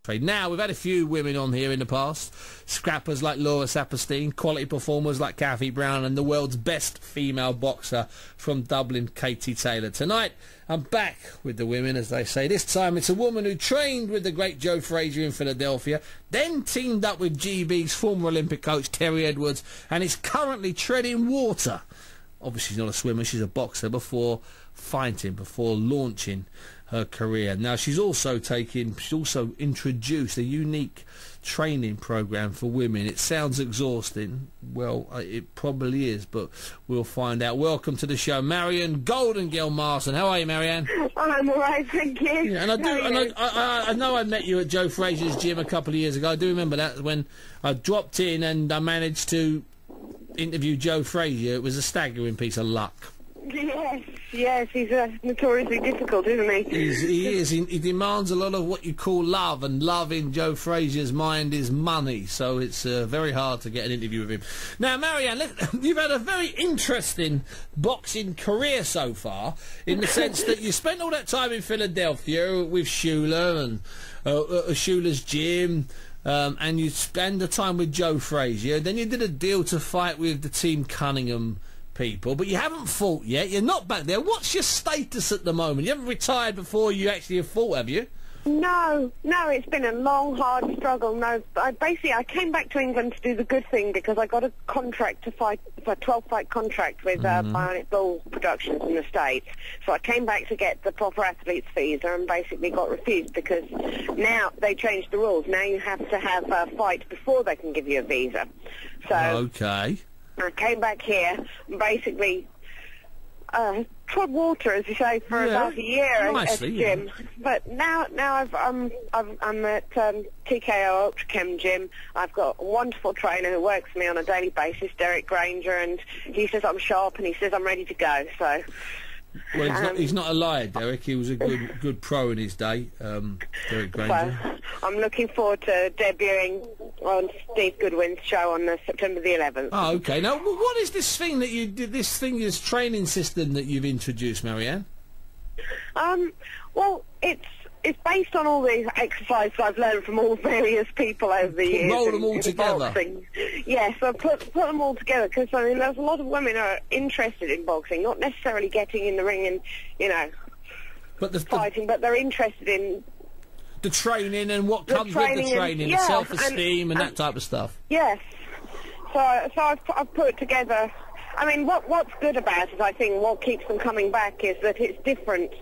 Now, we've had a few women on here in the past. Scrappers like Laura Saperstein, quality performers like Kathy Brown, and the world's best female boxer from Dublin, Katie Taylor. Tonight, I'm back with the women, as they say. This time, it's a woman who trained with the great Joe Frazier in Philadelphia, then teamed up with GB's former Olympic coach, Terry Edwards, and is currently treading water. Obviously, she's not a swimmer, she's a boxer, before launching her career. Now, she's also introduced a unique training program for women. It sounds exhausting. Well, it probably is, but we'll find out. Welcome to the show, Marianne Golden Girl Marston. How are you, Marianne? I'm all right, thank you. Yeah, and I know I met you at Joe Frazier's gym a couple of years ago. I do remember that, when I dropped in and I managed to interview Joe Frazier. It was a staggering piece of luck. Yes, he's notoriously difficult, isn't he? He is. He demands a lot of what you call love, and love in Joe Frazier's mind is money, so it's very hard to get an interview with him. Now, Marianne, you've had a very interesting boxing career so far, in the sense that you spent all that time in Philadelphia with Shula and Shula's gym, and you spend the time with Joe Frazier. Then you did a deal to fight with the Team Cunningham people, but you haven't fought yet. You're not back there. What's your status at the moment? You haven't retired before you actually have fought, have you? No, it's been a long, hard struggle. No, I came back to England to do the good thing, because I got a contract to fight, a 12-fight contract with Bionic Bull Productions in the States. So I came back to get the proper athlete's visa and basically got refused, because now they changed the rules. Now you have to have a fight before they can give you a visa. So okay. I came back here and basically trod water, as you say, for about a year at the gym. But now I'm at TKO Ultra Chem Gym. I've got a wonderful trainer who works for me on a daily basis, Derek Granger, and he says I'm sharp and he says I'm ready to go. So. Well, he's not a liar, Derek. He was a good pro in his day, Derek Granger. So, I'm looking forward to debuting on Steve Goodwin's show on September the 11th. Oh, okay. Now, what is this thing that you did? This training system that you've introduced, Marianne? Well, it's based on all these exercises I've learned from all various people over the years. Roll them all together. Boxing. Yes, I put them all together, because I mean, there's a lot of women who are interested in boxing, not necessarily getting in the ring and fighting, but they're interested in the training and what comes with the training, and self-esteem and that type of stuff. Yes. So I've put together. I mean, what's good about it, I think, what keeps them coming back, is that it's different.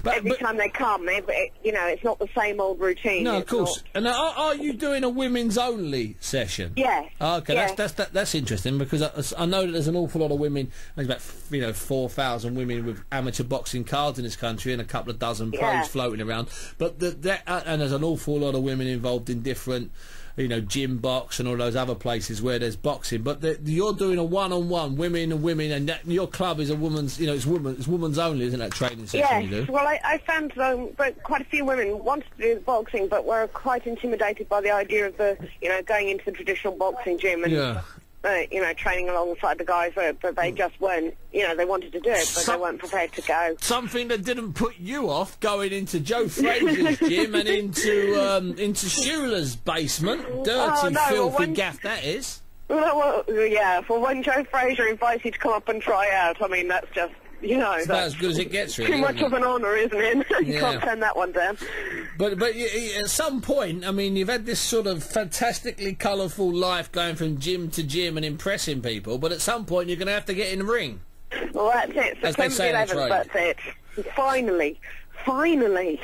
Every time they come, it's not the same old routine. No, of course. And are you doing a women's only session? Yes. Oh, okay, yes. That's interesting, because I know that there's an awful lot of women. There's about 4,000 women with amateur boxing cards in this country, and a couple of dozen pros floating around. But and there's an awful lot of women involved in different, gym box and all those other places where there's boxing. But you're doing a one-on-one, women and women, and your club is a woman's, it's women's only, isn't that, training session you do? Well, I found that quite a few women wanted to do the boxing, but were quite intimidated by the idea of going into the traditional boxing gym and training alongside the guys, but they just weren't, they wanted to do it, but they weren't prepared to go. Something that didn't put you off going into Joe Frazier's gym and into Shula's basement. Dirty, filthy gaff that is. Well, when Joe Frazier invites you to come up and try out, I mean, that's just, it's about as good as it gets, really. Too much of an honour, isn't it? You can't turn that one down. But at some point, I mean, you've had this sort of fantastically colourful life going from gym to gym and impressing people, but at some point you're going to have to get in the ring. Well, that's it. September 11th, that's it. Finally. Finally.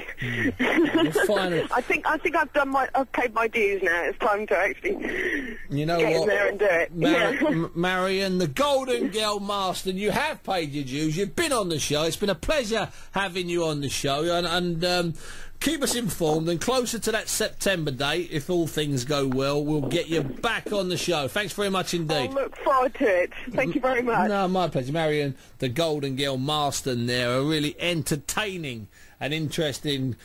I think I've paid my dues now. It's time to actually get in there and do it. Marianne, the Golden Girl Marston, you have paid your dues. You've been on the show. It's been a pleasure having you on the show, and keep us informed, and closer to that September date, if all things go well, we'll get you back on the show. Thanks very much indeed. I look forward to it. Thank you very much. No, my pleasure. Marianne, the Golden Girl Marston there, a really entertaining and interesting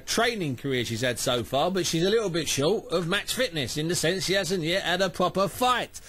training career she's had so far, but she's a little bit short of match fitness, in the sense she hasn't yet had a proper fight.